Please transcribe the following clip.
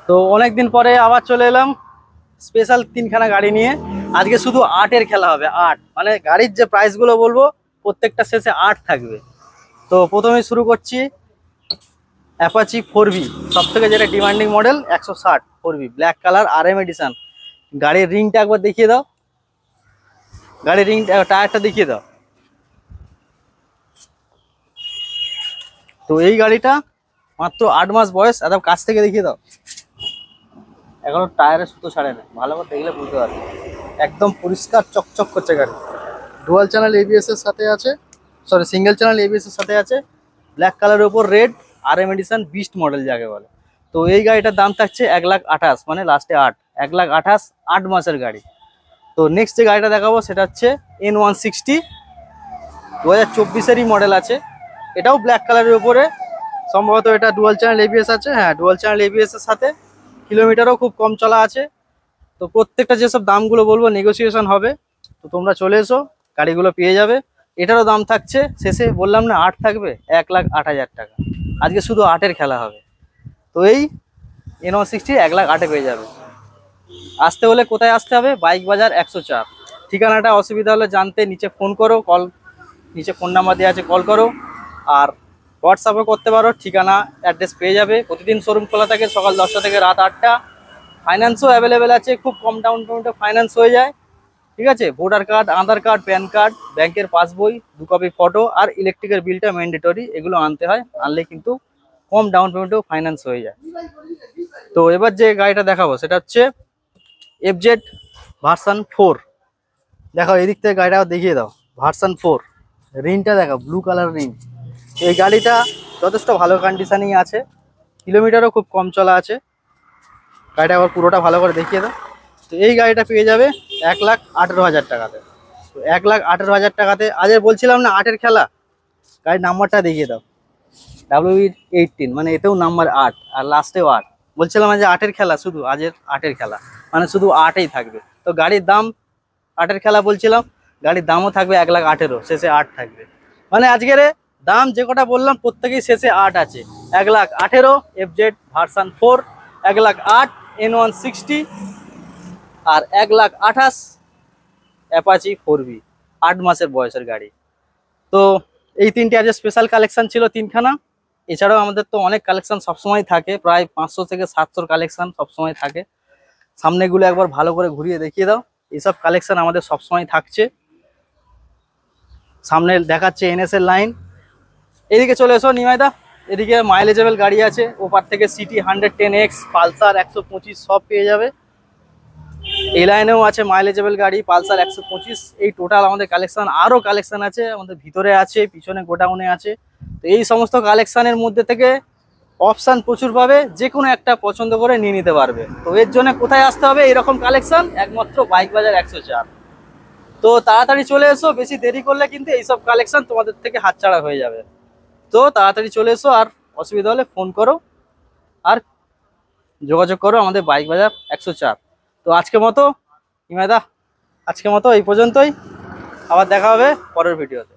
তো অনেকদিন পরে আবার চলে এলাম স্পেশাল তিনখানা গাড়ি নিয়ে। আজকে শুধু আটের খেলা হবে, আট মানে গাড়ির যে প্রাইসগুলো বলবো প্রত্যেকটা শেষে আট থাকবে। তো প্রথমে শুরু করছি অ্যাপাচি 4V, সব থেকে যেটা demanding model 160 4V black colour RM edition. গাড়ির রিংটা একবার দেখিয়ে দাও, গাড়ির রিং টায়ারটা দেখিয়ে দাও। তো এই গাড়িটা মাত্র 8 মাস বয়স, একদম কাছ থেকে দেখিয়ে দাও। এখনো টায়ারে সুতো ছাড়ে না, ভালো করে দেখলে বুঝতে পারবে। একদম পরিষ্কার চকচক করছে গাড়ি। ডুয়াল চ্যানেল ABS এর সাথে আছে, সরি সিঙ্গেল চ্যানেল ABS এর সাথে আছে। ব্ল্যাক কালারের উপর red, RM edition beast model যাকে বলে। তো এই গাড়িটার দাম থাকছে 1,28,000, মানে লাস্টে 8, 1,28,000, 8 মাসের গাড়ি। তো নেক্সট যে গাড়িটা দেখাবো সেটা হচ্ছে N160, 2024-এরই মডেল আছে। এটাও ব্ল্যাক কালারের উপরে, সম্ভবত এটা ডুয়াল চ্যানেল ABS আছে। হ্যাঁ, ডুয়াল চ্যানেল ABS এর সাথে, কিলোমিটারও খুব কম চলা আছে। তো প্রত্যেকটা যেসব দামগুলো বলবো নেগোসিয়েশন হবে। তো তোমরা চলে এসো, গাড়িগুলো পেয়ে যাবে। এটারও দাম থাকছে, শেষে বললাম না 8 থাকবে, 1,08,000 টাকা। আজকে শুধু 8-এর খেলা হবে। তো এই N160 1,08,000 পেয়ে যাবে। আসতে হলে কোথায় আসতে হবে? বাইক বাজার 104। ঠিকানাটা অসুবিধা হলে জানতে নিচে ফোন করো, নিচে ফোন নাম্বার দেওয়া আছে, কল করো। আর হোয়াটসঅ্যাপে করতে পারো, ঠিকানা অ্যাড্রেস পেয়ে যাবে। প্রতিদিন শোরুম খোলা থাকে সকাল 10টা থেকে রাত 8টা। ফাইন্যান্সও অ্যাভেলেবেল আছে, খুব কম ডাউন পেমেন্টে ফাইন্যান্স হয়ে যায়। ঠিক আছে, ভোটার কার্ড, আধার কার্ড, প্যান কার্ড, ব্যাংকের পাসবই, 2 কপি ফটো আর ইলেকট্রিকের বিলটা ম্যান্ডেটরি, এগুলো আনতে হয়। আনলে কিন্তু কম ডাউন পেমেন্টেও ফাইন্যান্স হয়ে যায়। তো এবার যে গাড়িটা দেখাবো সেটা হচ্ছে FZ ভার্সন 4। দেখো এদিক থেকে গাড়িটা দেখিয়ে দাও, ভার্সন 4। রিংটা দেখো, ব্লু কালার রিং। এই গাড়িটা যথেষ্ট ভালো কন্ডিশনেই আছে, কিলোমিটারও খুব কম চলা আছে। গাড়িটা আবার পুরোটা ভালো করে দেখিয়ে দাও। তো এই গাড়িটা পেয়ে যাবে 1,18,000 টাকাতে। তো 1,18,000 টাকাতে আজ বলছিলাম না 8-এর খেলা, গাড়ির নাম্বারটা দেখিয়ে দাও। WE18, মানে এতেও নাম্বার 8 আর লাস্টেও 8। বলছিলাম যে 8-এর খেলা, শুধু আজের 8-এর খেলা, মানে শুধু 8-এই থাকবে। তো গাড়ির দাম 8-এর খেলা বলছিলাম, গাড়ির দামও থাকবে 1,18,000, শেষে 8 থাকবে। মানে আজকের দাম যে কটা বললাম প্রত্যেকেই শেষে 8 আছে। 1,18,000 FZ ভার্সন 4, 1,08,000 N160, আর 1,28,000 অ্যাপাচি 4V, 8 মাসের বয়সের গাড়ি। তো এই তিনটে আজ স্পেশাল কালেকশন ছিল, তিনখানা। এছাড়াও আমাদের তো অনেক কালেকশন সবসময় থাকে, প্রায় 500 থেকে 700 কালেকশন সবসময় থাকে। সামনেগুলো একবার ভালো করে ঘুরিয়ে দেখিয়ে দাও। এইসব কালেকশন আমাদের সবসময় থাকছে। সামনে দেখাচ্ছে NS এর লাইন। এদিকে চলে এসো নিমাইদা, এদিকে মাইলেজেবল গাড়ি আছে। ওপার থেকে সিটি 110X, পালসার 125 সব পেয়ে যাবে। এই লাইনেও আছে মাইলেজেবল গাড়ি, পালসার 125। এই টোটাল আমাদের কালেকশন, আরও কালেকশন আছে আমাদের ভিতরে আছে, পিছনে গোডাউনে আছে। তো এই সমস্ত কালেকশনের মধ্যে থেকে অপশান প্রচুর পাবে, যে কোনো একটা পছন্দ করে নিয়ে নিতে পারবে। তো এর জন্য কোথায় আসতে হবে? এরকম কালেকশন একমাত্র বাইক বাজার 104। তো তাড়াতাড়ি চলে এসো, বেশি দেরি করলে কিন্তু এইসব কালেকশন তোমাদের থেকে হাতছাড়া হয়ে যাবে। তো তাড়াতাড়ি চলে এসো, আর অসুবিধা হলে ফোন করো আর যোগাযোগ করো আমাদের বাইক বাজার 104। তো আজকের মতো হিমায়দা, আজকের মতো এই পর্যন্তই। আবার দেখা হবে পরের ভিডিওতে।